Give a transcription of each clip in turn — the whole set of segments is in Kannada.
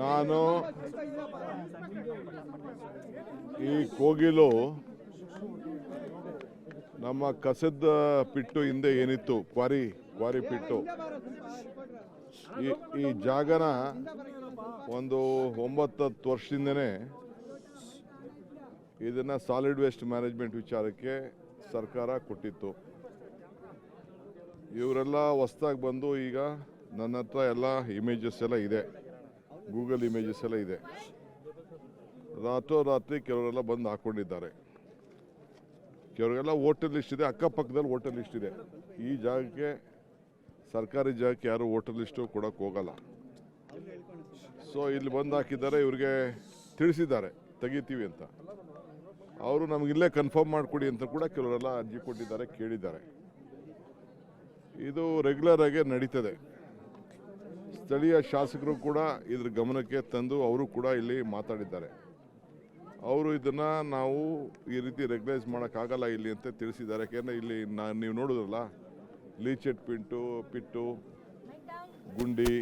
ನಾನು ಈ ಕೋಗಿಲು ನಮ್ಮ ಕಸದ ಪಿಟ್ಟು ಹಿಂದೆ ಏನಿತ್ತು ಕ್ವಾರಿ ಪಿಟ್ಟು ಈ ಜಾಗನ ಒಂದು 9-10 ವರ್ಷದಿಂದನೇ ಇದನ್ನ ಸಾಲಿಡ್ ವೇಸ್ಟ್ ಮ್ಯಾನೇಜ್ಮೆಂಟ್ ವಿಚಾರಕ್ಕೆ ಸರ್ಕಾರ ಕೊಟ್ಟಿತ್ತು. ಇವರೆಲ್ಲ ಹೊಸದಾಗಿ ಬಂದು ಈಗ ನನ್ನ ಹತ್ರ ಎಲ್ಲ ಇಮೇಜಸ್ ಎಲ್ಲ ಇದೆ, ಗೂಗಲ್ ಇಮೇಜಸ್ ಎಲ್ಲ ಇದೆ. ರಾತ್ರಿ ಕೆಲವರೆಲ್ಲ ಬಂದು ಹಾಕ್ಕೊಂಡಿದ್ದಾರೆ. ಕೆಲವರೆಲ್ಲ ವೋಟರ್ ಲಿಸ್ಟ್ ಇದೆ, ಅಕ್ಕಪಕ್ಕದಲ್ಲಿ ವೋಟರ್ ಲಿಸ್ಟ್ ಇದೆ. ಈ ಜಾಗಕ್ಕೆ ಸರ್ಕಾರಿ ಜಾಗಕ್ಕೆ ಯಾರು ವೋಟರ್ ಲಿಸ್ಟು ಕೊಡೋಕ್ಕೆ ಹೋಗಲ್ಲ. ಸೊ ಇಲ್ಲಿ ಬಂದು ಹಾಕಿದ್ದಾರೆ, ಇವ್ರಿಗೆ ತಿಳಿಸಿದ್ದಾರೆ ತೆಗಿತೀವಿ ಅಂತ. ಅವರು ನಮಗಿಲ್ಲೇ ಕನ್ಫರ್ಮ್ ಮಾಡಿಕೊಡಿ ಅಂತ ಕೂಡ ಕೆಲವರೆಲ್ಲ ಅರ್ಜಿ ಕೊಟ್ಟಿದ್ದಾರೆ, ಕೇಳಿದ್ದಾರೆ. ಇದು ರೆಗ್ಯುಲರ್ ಆಗಿ ನಡೀತದೆ. ಸ್ಥಳೀಯ ಶಾಸಕರು ಕೂಡ ಇದ್ರ ಗಮನಕ್ಕೆ ತಂದು ಅವರು ಕೂಡ ಇಲ್ಲಿ ಮಾತಾಡಿದ್ದಾರೆ. ಅವರು ಇದನ್ನ ನಾವು ಈ ರೀತಿ ರೆಗ್ಯುಲೈಸ್ ಮಾಡೋಕ್ಕಾಗಲ್ಲ ಇಲ್ಲಿ ಅಂತ ತಿಳಿಸಿದ್ದಾರೆ. ಯಾಕೆಂದರೆ ಇಲ್ಲಿ ನೀವು ನೋಡಿದ್ರಲ್ಲ, ಲೀಚೆಟ್ ಪಿಟ್ಟು ಗುಂಡಿ,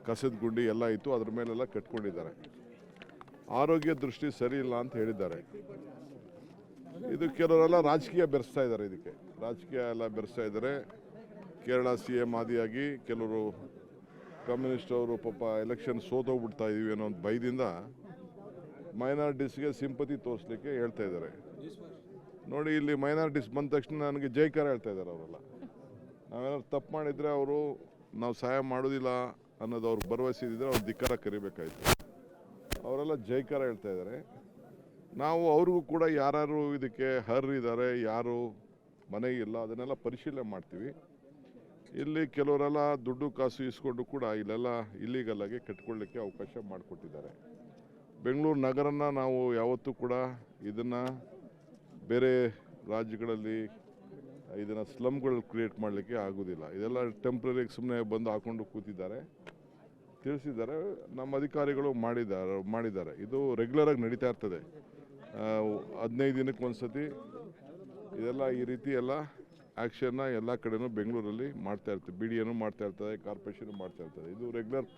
ಕಸದ ಗುಂಡಿ ಎಲ್ಲ ಇತ್ತು, ಅದ್ರ ಮೇಲೆಲ್ಲ ಕಟ್ಕೊಂಡಿದ್ದಾರೆ. ಆರೋಗ್ಯ ದೃಷ್ಟಿ ಸರಿ ಇಲ್ಲ ಅಂತ ಹೇಳಿದ್ದಾರೆ. ಇದು ಕೆಲವರೆಲ್ಲ ರಾಜಕೀಯ ಬೆರೆಸ್ತಾ ಇದ್ದಾರೆ, ಇದಕ್ಕೆ ರಾಜಕೀಯ ಎಲ್ಲ ಬೆರೆಸ್ತಾ ಇದ್ದಾರೆ. ಕೇರಳ CM ಆದಿಯಾಗಿ ಕೆಲವರು ಕಮ್ಯುನಿಸ್ಟ್ ಅವರು ಪಾಪ ಎಲೆಕ್ಷನ್ ಸೋತೋಗ್ಬಿಡ್ತಾ ಇದೀವಿ ಅನ್ನೋ ಒಂದು ಭಯದಿಂದ ಮೈನಾರಿಟೀಸ್ಗೆ ಸಿಂಪತಿ ತೋರಿಸ್ಲಿಕ್ಕೆ ಹೇಳ್ತಾ ಇದ್ದಾರೆ. ನೋಡಿ, ಇಲ್ಲಿ ಮೈನಾರಿಟೀಸ್ ಬಂದ ತಕ್ಷಣ ನನಗೆ ಜೈಕಾರ ಹೇಳ್ತಾ ಇದ್ದಾರೆ. ಅವರೆಲ್ಲ ನಾವೇನಾದ್ರು ತಪ್ಪು ಮಾಡಿದರೆ ಅವರು ನಾವು ಸಹಾಯ ಮಾಡೋದಿಲ್ಲ ಅನ್ನೋದು ಅವ್ರಿಗೆ ಭರವಸೆ ಇದ್ದಿದ್ರೆ ಅವ್ರು ಧಿಕ್ಕಾರ ಕರಿಬೇಕಾಯ್ತು. ಅವರೆಲ್ಲ ಜೈಕಾರ ಹೇಳ್ತಾ ಇದ್ದಾರೆ. ನಾವು ಅವ್ರಿಗೂ ಕೂಡ ಯಾರು ಇದಕ್ಕೆ ಅರ್ಹರಿದ್ದಾರೆ, ಯಾರು ಮನೆಗಿಲ್ಲ, ಅದನ್ನೆಲ್ಲ ಪರಿಶೀಲನೆ ಮಾಡ್ತೀವಿ. ಇಲ್ಲಿ ಕೆಲವರೆಲ್ಲ ದುಡ್ಡು ಕಾಸು ಇಸ್ಕೊಂಡು ಕೂಡ ಇಲ್ಲೆಲ್ಲ ಇಲ್ಲೀಗಲ್ ಆಗಿ ಕಟ್ಕೊಳ್ಳಿಕ್ಕೆ ಅವಕಾಶ ಮಾಡಿಕೊಟ್ಟಿದ್ದಾರೆ. ಬೆಂಗಳೂರು ನಗರನ ನಾವು ಯಾವತ್ತೂ ಕೂಡ ಇದನ್ನು ಬೇರೆ ರಾಜ್ಯಗಳಲ್ಲಿ ಇದನ್ನು ಸ್ಲಮ್ಗಳು ಕ್ರಿಯೇಟ್ ಮಾಡಲಿಕ್ಕೆ ಆಗೋದಿಲ್ಲ. ಇದೆಲ್ಲ ಟೆಂಪ್ರರಿ ಸುಮ್ಮನೆ ಬಂದು ಹಾಕೊಂಡು ಕೂತಿದ್ದಾರೆ, ತಿಳಿಸಿದ್ದಾರೆ. ನಮ್ಮ ಅಧಿಕಾರಿಗಳು ಮಾಡಿದ್ದಾರೆ. ಇದು ರೆಗ್ಯುಲರಾಗಿ ನಡೀತಾ ಇರ್ತದೆ. 15 ದಿನಕ್ಕೆ ಒಂದ್ಸತಿ ಇದೆಲ್ಲ ಈ ರೀತಿ ಎಲ್ಲ ಆ್ಯಕ್ಷನ್ನ ಎಲ್ಲ ಕಡೆನೂ ಬೆಂಗಳೂರಲ್ಲಿ ಮಾಡ್ತಾ ಇರ್ತೀವಿ. BDA ಮಾಡ್ತಾ ಇರ್ತದೆ, ಕಾರ್ಪೊರೇಷನ್ ಮಾಡ್ತಾ ಇರ್ತದೆ. ಇದು ರೆಗ್ಯುಲರ್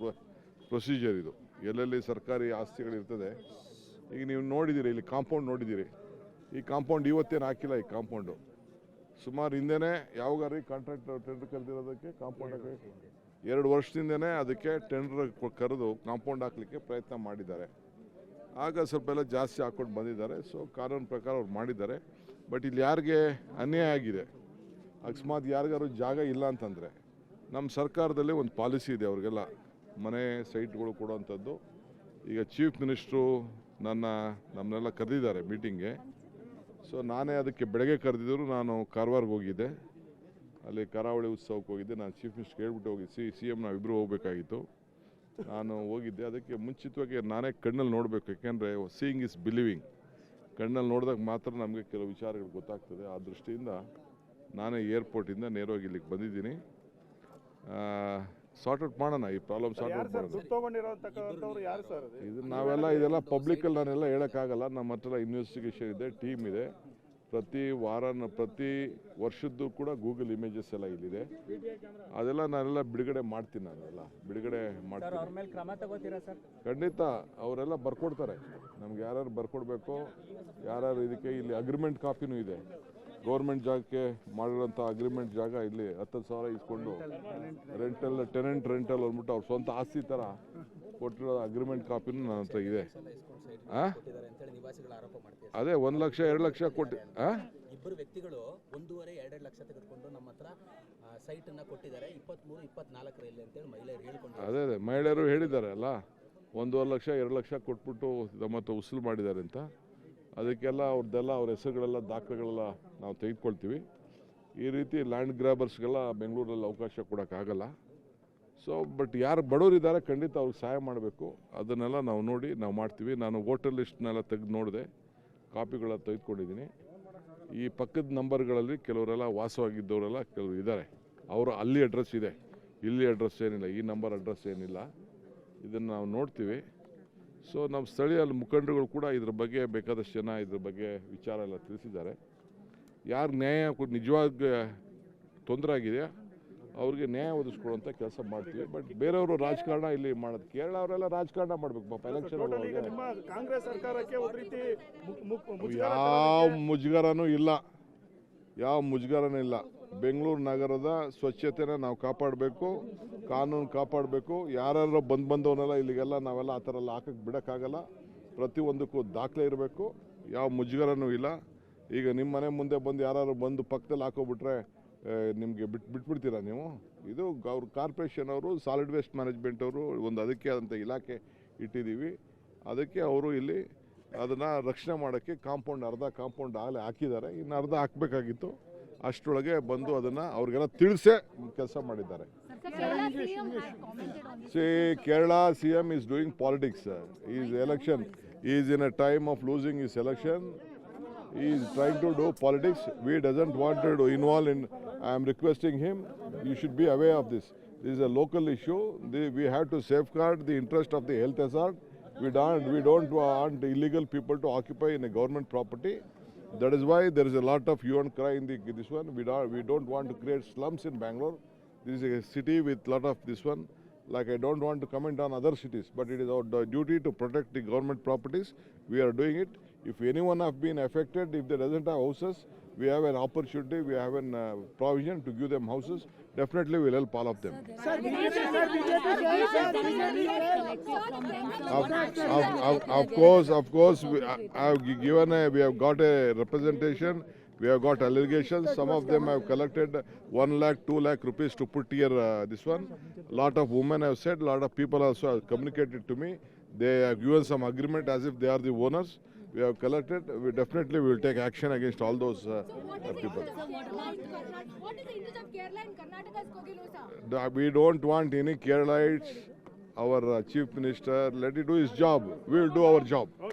ಪ್ರೊಸೀಜರ್. ಇದು ಎಲ್ಲೆಲ್ಲಿ ಸರ್ಕಾರಿ ಆಸ್ತಿಗಳಿರ್ತದೆ. ಈಗ ನೀವು ನೋಡಿದ್ದೀರಿ, ಇಲ್ಲಿ ಕಾಂಪೌಂಡ್ ನೋಡಿದ್ದೀರಿ. ಈ ಕಾಂಪೌಂಡ್ ಇವತ್ತೇನು ಹಾಕಿಲ್ಲ. ಈ ಕಾಂಪೌಂಡು ಸುಮಾರು ಹಿಂದೆನೇ ಯಾವಾಗಾರಿ ಟೆಂಡರ್ ಕರೆದಿರೋದಕ್ಕೆ ಕಾಂಪೌಂಡ್ 2 ವರ್ಷದಿಂದನೇ ಅದಕ್ಕೆ ಟೆಂಡರ್ ಕರೆದು ಕಾಂಪೌಂಡ್ ಹಾಕಲಿಕ್ಕೆ ಪ್ರಯತ್ನ ಮಾಡಿದ್ದಾರೆ. ಆಗ ಸ್ವಲ್ಪ ಎಲ್ಲ ಜಾಸ್ತಿ ಹಾಕ್ಕೊಂಡು ಬಂದಿದ್ದಾರೆ. ಸೊ ಕಾನೂನು ಪ್ರಕಾರ ಅವ್ರು ಮಾಡಿದ್ದಾರೆ. ಬಟ್ ಇಲ್ಲಿ ಯಾರಿಗೆ ಅನ್ಯಾಯ ಆಗಿದೆ, ಅಕಸ್ಮಾತ್ ಯಾರಿಗಾರು ಜಾಗ ಇಲ್ಲ ಅಂತಂದರೆ ನಮ್ಮ ಸರ್ಕಾರದಲ್ಲಿ ಒಂದು ಪಾಲಿಸಿ ಇದೆ ಅವ್ರಿಗೆಲ್ಲ ಮನೆ ಸೈಟ್ಗಳು ಕೊಡುವಂಥದ್ದು. ಈಗ ಚೀಫ್ ಮಿನಿಸ್ಟ್ರು ನಮ್ಮನ್ನೆಲ್ಲ ಕರೆದಿದ್ದಾರೆ ಮೀಟಿಂಗ್ಗೆ. ಸೊ ನಾನೇ ಅದಕ್ಕೆ ಬೆಳಗ್ಗೆ ಕರೆದಿದ್ದರು. ನಾನು ಕಾರವಾರ್ಗೆ ಹೋಗಿದ್ದೆ, ಅಲ್ಲಿ ಕರಾವಳಿ ಉತ್ಸವಕ್ಕೆ ಹೋಗಿದ್ದೆ. ನಾನು ಚೀಫ್ ಮಿನಿಸ್ಟರ್ ಹೇಳ್ಬಿಟ್ಟು ಹೋಗಿ CM ನಾವಿಬ್ಬರು ಹೋಗಬೇಕಾಗಿತ್ತು. ನಾನು ಹೋಗಿದ್ದೆ. ಅದಕ್ಕೆ ಮುಂಚಿತವಾಗಿ ನಾನೇ ಕಣ್ಣಲ್ಲಿ ನೋಡಬೇಕು. ಯಾಕೆಂದರೆ ಸೀಯಿಂಗ್ ಇಸ್ ಬಿಲೀವಿಂಗ್. ಕಣ್ಣಲ್ಲಿ ನೋಡಿದಾಗ ಮಾತ್ರ ನಮಗೆ ಕೆಲವು ವಿಚಾರಗಳು ಗೊತ್ತಾಗ್ತದೆ. ಆ ದೃಷ್ಟಿಯಿಂದ ನಾನೇ ಏರ್ಪೋರ್ಟಿಂದ ನೇರವಾಗಿ ಇಲ್ಲಿಗೆ ಬಂದಿದ್ದೀನಿ. ಸಾರ್ಟ್ ಔಟ್ ಮಾಡೋಣ, ಈ ಪ್ರಾಬ್ಲಮ್ ಸಾರ್ಟ್ ಔಟ್ ಮಾಡೋಣ. ಇದೆಲ್ಲ ಪಬ್ಲಿಕಲ್ಲಿ ನಾನೆಲ್ಲ ಹೇಳೋಕ್ಕಾಗಲ್ಲ. ನಮ್ಮ ಹತ್ರ ಇನ್ವೆಸ್ಟಿಗೇಷನ್ ಇದೆ, ಟೀಮ್ ಇದೆ. ಪ್ರತಿ ವರ್ಷದ್ದು ಕೂಡ ಗೂಗಲ್ ಇಮೇಜಸ್ ಎಲ್ಲ ಇಲ್ಲಿದೆ. ಅದೆಲ್ಲ ನಾನೆಲ್ಲ ಬಿಡುಗಡೆ ಮಾಡ್ತೀನಿ. ಬಿಡುಗಡೆ ಮಾಡ್ತೀನಿ ಖಂಡಿತ. ಅವರೆಲ್ಲ ಬರ್ಕೊಡ್ತಾರೆ ನಮ್ಗೆ, ಯಾರ್ಯಾರು ಬರ್ಕೊಡ್ಬೇಕು, ಯಾರ್ಯಾರು ಇದಕ್ಕೆ. ಇಲ್ಲಿ ಅಗ್ರಿಮೆಂಟ್ ಕಾಪಿನೂ ಇದೆ. ಗೌರ್ಮೆಂಟ್ ಜಾಗಕ್ಕೆ ಮಾಡಿರೋಂಥ ಅಗ್ರಿಮೆಂಟ್ ಜಾಗ ಇಲ್ಲಿ 10,000 ಇಸ್ಕೊಂಡು ಟೆನೆಂಟ್ ರೆಂಟಲ್ ಅಂದ್ಬಿಟ್ಟು ಅವ್ರ ಸ್ವಂತ ಆಸ್ತಿ ಥರ ಕೊಟ್ಟಿರೋ ಅಗ್ರಿಮೆಂಟ್ ಕಾಪಿನೂ ನನ್ನ ಹತ್ರ ಇದೆ. ಅದೇ 1 ಲಕ್ಷ 2 ಲಕ್ಷ ಕೊಟ್ಟು ಇಬ್ಬರು ವ್ಯಕ್ತಿಗಳು 1.5-2 ಲಕ್ಷ ತೆಗೆದುಕೊಂಡು ನಮ್ಮ ಹತ್ರ ಸೈಟ್ ಅನ್ನ ಕೊಟ್ಟಿದ್ದಾರೆ. 23-24 ಅಂತೇಳಿ ಮಹಿಳೆಯರು ಹೇಳ್ಕೊಂಡು ಅದೇ ಮಹಿಳೆಯರು ಹೇಳಿದ್ದಾರೆ ಅಲ್ಲ, 1.5 ಲಕ್ಷ 2 ಲಕ್ಷ ಕೊಟ್ಬಿಟ್ಟು ನಮ್ಮ ಹತ್ರ ಉಸುಲು ಮಾಡಿದ್ದಾರೆ ಅಂತ. ಅದಕ್ಕೆಲ್ಲ ಅವ್ರ ಹೆಸರುಗಳೆಲ್ಲ ದಾಖಲೆಗಳೆಲ್ಲ ನಾವು ತೆಗೆದುಕೊಳ್ತೀವಿ. ಈ ರೀತಿ ಲ್ಯಾಂಡ್ ಗ್ರಾಬರ್ಸ್ಗೆಲ್ಲ ಬೆಂಗಳೂರಲ್ಲಿ ಅವಕಾಶ ಕೊಡೋಕ್ಕಾಗಲ್ಲ. ಸೊ ಬಟ್ ಯಾರು ಬಡವರಿದ್ದಾರೆ ಖಂಡಿತ ಅವ್ರಿಗೆ ಸಹಾಯ ಮಾಡಬೇಕು. ಅದನ್ನೆಲ್ಲ ನಾವು ನೋಡಿ ನಾವು ಮಾಡ್ತೀವಿ. ನಾನು ವೋಟರ್ ಲಿಸ್ಟ್ನೆಲ್ಲ ತೆಗೆದು ನೋಡಿದೆ, ಕಾಪಿಗಳ ತೆಗೆದುಕೊಂಡಿದ್ದೀನಿ. ಈ ಪಕ್ಕದ ನಂಬರ್ಗಳಲ್ಲಿ ಕೆಲವರೆಲ್ಲ ವಾಸವಾಗಿದ್ದವರೆಲ್ಲ ಕೆಲವರು ಇದ್ದಾರೆ. ಅವರು ಅಲ್ಲಿ ಅಡ್ರೆಸ್ ಇದೆ, ಇಲ್ಲಿ ಅಡ್ರೆಸ್ ಏನಿಲ್ಲ, ಈ ನಂಬರ್ ಅಡ್ರೆಸ್ ಏನಿಲ್ಲ. ಇದನ್ನು ನಾವು ನೋಡ್ತೀವಿ. ಸೊ ನಮ್ಮ ಸ್ಥಳೀಯ ಮುಖಂಡರುಗಳು ಕೂಡ ಇದ್ರ ಬಗ್ಗೆ ಬೇಕಾದಷ್ಟು ಜನ ಇದ್ರ ಬಗ್ಗೆ ವಿಚಾರ ಎಲ್ಲ ತಿಳಿಸಿದ್ದಾರೆ. ಯಾರು ನ್ಯಾಯ ನಿಜವಾಗಿ ತೊಂದರೆ ಆಗಿದೆಯಾ ಅವ್ರಿಗೆ ನ್ಯಾಯ ಒದಗಿಸ್ಕೊಡುವಂಥ ಕೆಲಸ ಮಾಡ್ತೀವಿ. ಬಟ್ ಬೇರೆಯವರು ರಾಜಕಾರಣ ಇಲ್ಲಿ ಮಾಡೋದು, ಕೇರಳ ಅವರೆಲ್ಲ ರಾಜಕಾರಣ ಮಾಡ್ಬೇಕು ಪಾಪ ಎಲೆಕ್ಷನ್ ಒಳಗೆ. ನಿಮ್ಮ ಕಾಂಗ್ರೆಸ್ ಸರ್ಕಾರಕ್ಕೆ ಒಂದು ರೀತಿ ಯಾವ ಮುಜುಗರನೂ ಇಲ್ಲ, ಯಾವ ಮುಜುಗರನೂ ಇಲ್ಲ. ಬೆಂಗಳೂರು ನಗರದ ಸ್ವಚ್ಛತೆನ ನಾವು ಕಾಪಾಡಬೇಕು, ಕಾನೂನು ಕಾಪಾಡಬೇಕು. ಯಾರ್ಯಾರೋ ಬಂದವನ್ನೆಲ್ಲ ಇಲ್ಲಿಗೆಲ್ಲ ನಾವೆಲ್ಲ ಆ ಥರ ಎಲ್ಲ ಹಾಕಕ್ಕೆ ಬಿಡೋಕ್ಕಾಗಲ್ಲ. ಪ್ರತಿಯೊಂದಕ್ಕೂ ದಾಖಲೆ ಇರಬೇಕು, ಯಾವ ಮುಜುಗರನೂ ಇಲ್ಲ. ಈಗ ನಿಮ್ಮ ಮನೆ ಮುಂದೆ ಬಂದು ಯಾರು ಬಂದು ಪಕ್ಕದಲ್ಲಿ ಹಾಕೋಬಿಟ್ರೆ ನಿಮಗೆ ಬಿಟ್ಬಿಡ್ತೀರಾ ನೀವು? ಇದು ಅವ್ರ ಕಾರ್ಪೊರೇಷನ್ ಅವರು, ಸಾಲಿಡ್ ವೇಸ್ಟ್ ಮ್ಯಾನೇಜ್ಮೆಂಟ್ ಅವರು ಒಂದು ಅದಕ್ಕೆ ಆದಂಥ ಇಲಾಖೆ ಇಟ್ಟಿದ್ದೀವಿ. ಅದಕ್ಕೆ ಅವರು ಇಲ್ಲಿ ಅದನ್ನು ರಕ್ಷಣೆ ಮಾಡೋಕ್ಕೆ ಅರ್ಧ ಕಾಂಪೌಂಡ್ ಆಗಲೇ ಹಾಕಿದ್ದಾರೆ, ಇನ್ನು ಅರ್ಧ ಹಾಕಬೇಕಾಗಿತ್ತು. ಅಷ್ಟರೊಳಗೆ ಬಂದು ಅದನ್ನು ಅವ್ರಿಗೆಲ್ಲ ತಿಳಿಸೇ ಕೆಲಸ ಮಾಡಿದ್ದಾರೆ. Kerala CM is doing politics. His election, he is in a time of losing his election. He is trying to do politics. We doesn't want to involve in. I am requesting him. You should be aware of this. This is a local issue. We have to safeguard the interest of the health hazard. We don't want illegal people to occupy in a government property. That is why there is a lot of hue and cry in this one. We don't want to create slums in Bangalore. This is a city with lot of this one. Like, I don't want to comment on other cities, but it is our duty to protect the government properties. We are doing it. If anyone have been affected, if they doesn't have houses, we have an opportunity, we have an provision to give them houses. Definitely we will help all of them. Of course, we have got a representation. We have got allegations. Some of them have collected 1 lakh, 2 lakh rupees to put here this one. Lot of women have said, lot of people also have communicated to me. They have given some agreement as if they are the owners. We have collected. We definitely will take action against all those people. What is the interest of Kerala and Karnataka's Kogilosa? We don't want any Keralites. Our Chief Minister, let him do his job. We will do our job. So,